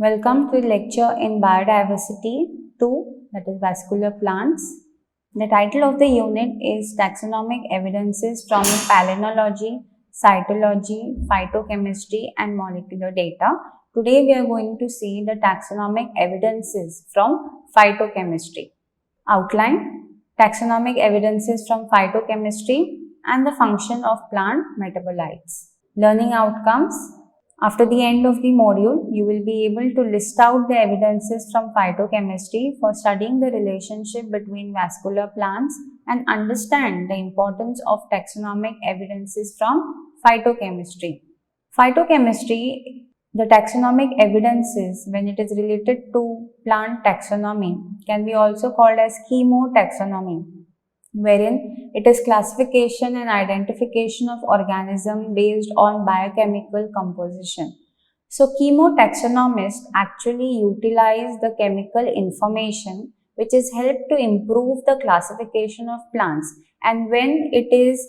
Welcome to the lecture in Biodiversity 2, that is vascular plants. The title of the unit is Taxonomic Evidences from Palynology, Cytology, Phytochemistry and Molecular Data. Today we are going to see the taxonomic evidences from phytochemistry. Outline: taxonomic evidences from phytochemistry and the function of plant metabolites. Learning outcomes: after the end of the module, you will be able to list out the evidences from phytochemistry for studying the relationship between vascular plants and understand the importance of taxonomic evidences from phytochemistry. Phytochemistry, the taxonomic evidences when it is related to plant taxonomy can be also called as chemotaxonomy, wherein it is classification and identification of organism based on biochemical composition. So chemotaxonomists actually utilize the chemical information which is helped to improve the classification of plants, and when it is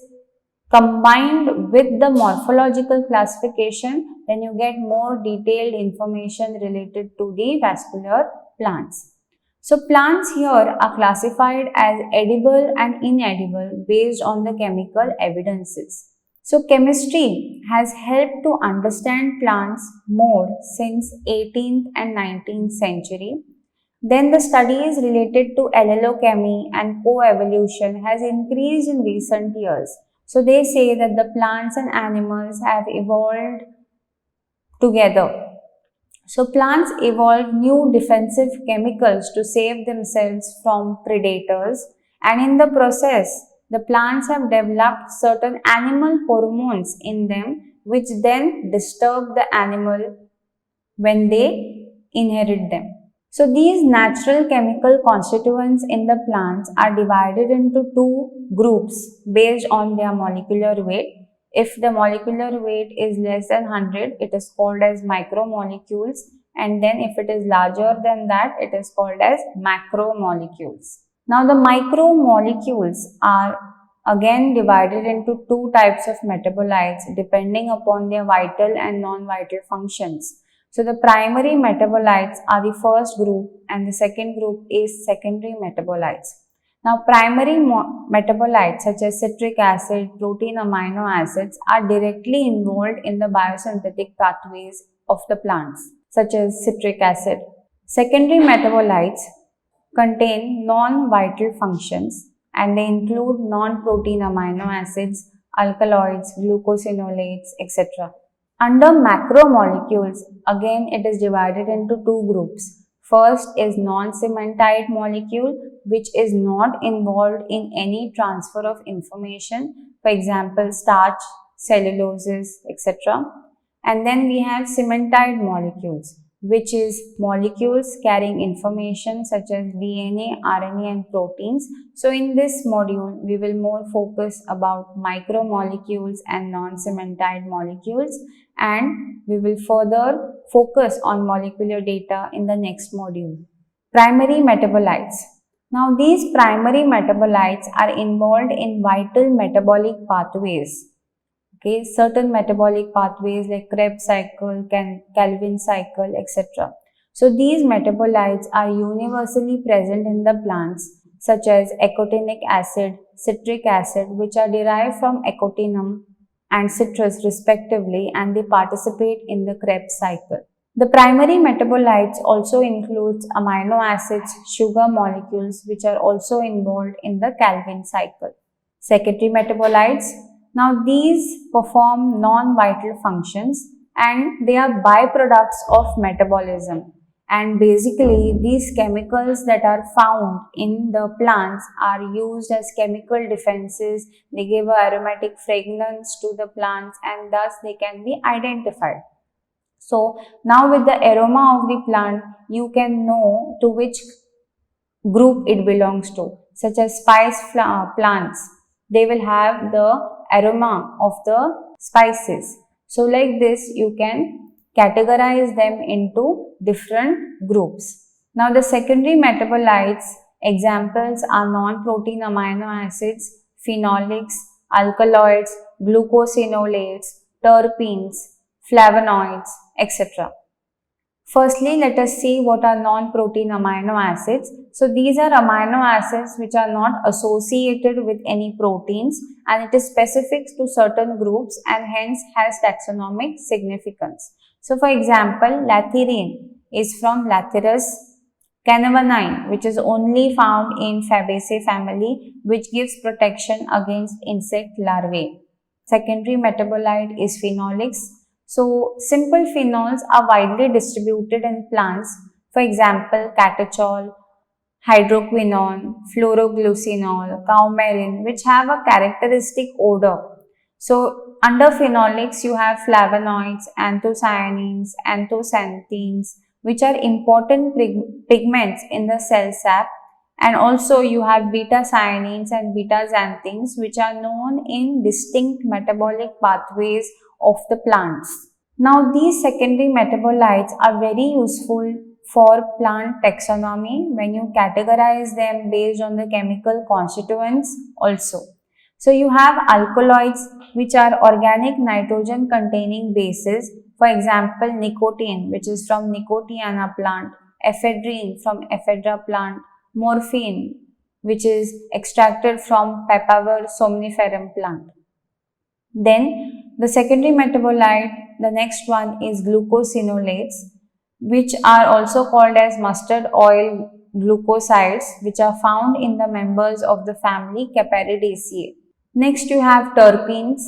combined with the morphological classification, then you get more detailed information related to the vascular plants. So plants here are classified as edible and inedible based on the chemical evidences. So chemistry has helped to understand plants more since 18th and 19th century. Then the studies related to allochemy and coevolution has increased in recent years. So they say that the plants and animals have evolved together. So plants evolved new defensive chemicals to save themselves from predators, and in the process, the plants have developed certain animal hormones in them which then disturb the animal when they inherit them. So these natural chemical constituents in the plants are divided into two groups based on their molecular weight. If the molecular weight is less than 100, it is called as micromolecules, and then if it is larger than that, it is called as macromolecules. Now the micromolecules are again divided into two types of metabolites depending upon their vital and non-vital functions. So the primary metabolites are the first group and the second group is secondary metabolites. Now primary metabolites such as citric acid, protein amino acids are directly involved in the biosynthetic pathways of the plants such as citric acid. Secondary metabolites contain non-vital functions and they include non-protein amino acids, alkaloids, glucosinolates, etc. Under macromolecules, again it is divided into two groups. First is non-cementide molecule, which is not involved in any transfer of information, for example starch, celluloses, etc. And then we have cementide molecules, which is molecules carrying information such as DNA, RNA and proteins. So in this module, we will more focus about micromolecules and non-cementide molecules, and we will further focus on molecular data in the next module. Primary metabolites. Now these primary metabolites are involved in vital metabolic pathways. Okay, certain metabolic pathways like Krebs cycle, Calvin cycle, etc. So these metabolites are universally present in the plants such as ecotinic acid, citric acid, which are derived from ecotinum and citrus respectively, and they participate in the Krebs cycle. The primary metabolites also includes amino acids, sugar molecules, which are also involved in the Calvin cycle. Secondary metabolites. Now these perform non-vital functions and they are byproducts of metabolism, and basically these chemicals that are found in the plants are used as chemical defenses. They give an aromatic fragrance to the plants and thus they can be identified. So now with the aroma of the plant, you can know to which group it belongs to, such as spice plants. They will have the aroma of the spices. So like this, you can categorize them into different groups. Now the secondary metabolites examples are non-protein amino acids, phenolics, alkaloids, glucosinolates, terpenes, flavonoids, etc. Firstly, let us see what are non-protein amino acids. So these are amino acids which are not associated with any proteins, and it is specific to certain groups and hence has taxonomic significance. So for example, lathyrine is from Lathyrus. Canavanine, which is only found in Fabaceae family, which gives protection against insect larvae. Secondary metabolite is phenolics. So simple phenols are widely distributed in plants. For example, catechol, hydroquinone, fluoroglucinol, coumarin, which have a characteristic odor. So under phenolics, you have flavonoids, anthocyanins, anthocyanins, which are important pigments in the cell sap, and also you have beta cyanins and beta xanthines, which are known in distinct metabolic pathways of the plants. Now these secondary metabolites are very useful for plant taxonomy when you categorize them based on the chemical constituents also. So you have alkaloids, which are organic nitrogen containing bases. For example, nicotine, which is from Nicotiana plant, ephedrine from ephedra plant, morphine, which is extracted from Papaver somniferum plant. Then the secondary metabolite, the next one is glucosinolates, which are also called as mustard oil glucosides, which are found in the members of the family Caparidaceae. Next you have terpenes.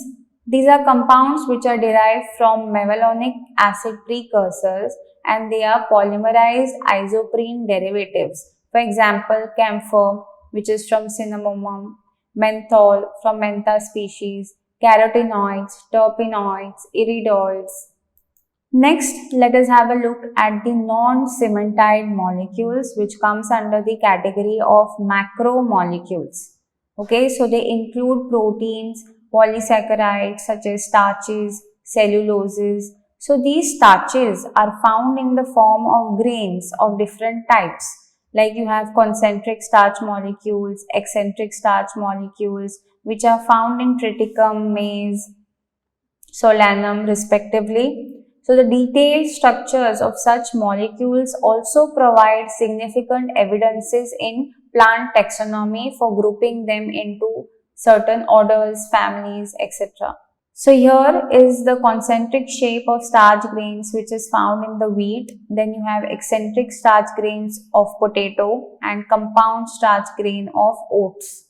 These are compounds which are derived from mevalonic acid precursors and they are polymerized isoprene derivatives. For example, camphor, which is from cinnamomum, menthol from mentha species, carotenoids, terpenoids, iridoids. Next, let us have a look at the non-cementide molecules, which comes under the category of macromolecules. Okay, so they include proteins, polysaccharides such as starches, celluloses. So these starches are found in the form of grains of different types. Like you have concentric starch molecules, eccentric starch molecules, which are found in triticum, maize, solanum respectively. So the detailed structures of such molecules also provide significant evidences in plant taxonomy for grouping them into certain orders, families, etc. So here is the concentric shape of starch grains which is found in the wheat. Then you have eccentric starch grains of potato and compound starch grain of oats.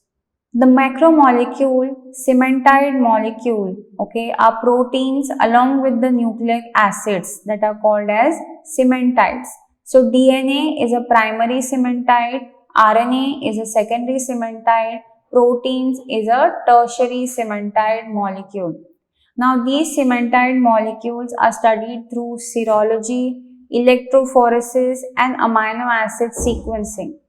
The macromolecule, cementide molecule, okay, are proteins along with the nucleic acids that are called as cementides. So DNA is a primary cementide, RNA is a secondary cementide, proteins is a tertiary cementide molecule. Now these cementide molecules are studied through serology, electrophoresis and amino acid sequencing.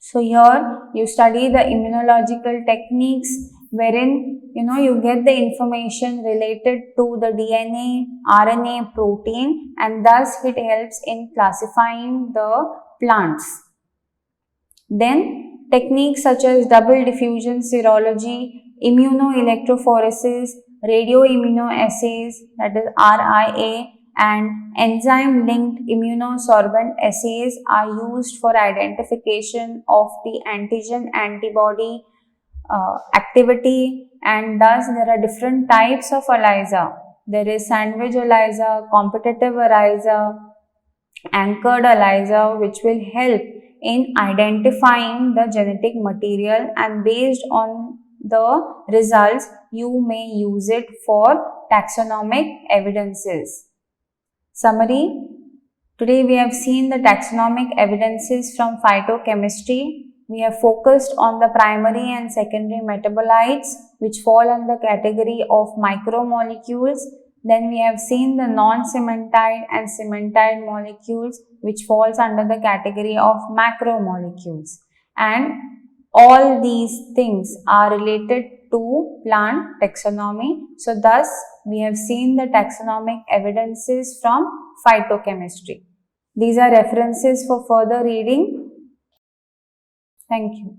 So here you study the immunological techniques wherein you get the information related to the DNA, RNA, protein and thus it helps in classifying the plants. Then techniques such as double diffusion serology, immunoelectrophoresis, radioimmunoassays, that is RIA, and enzyme-linked immunosorbent assays are used for identification of the antigen-antibody activity, and thus there are different types of ELISA. There is sandwich ELISA, competitive ELISA, anchored ELISA, which will help in identifying the genetic material, and based on the results you may use it for taxonomic evidences. Summary: today we have seen the taxonomic evidences from phytochemistry. We have focused on the primary and secondary metabolites which fall under the category of micromolecules. Then we have seen the non-cementide and cementide molecules which falls under the category of macromolecules. And all these things are related to plant taxonomy. So thus we have seen the taxonomic evidences from phytochemistry. These are references for further reading. Thank you.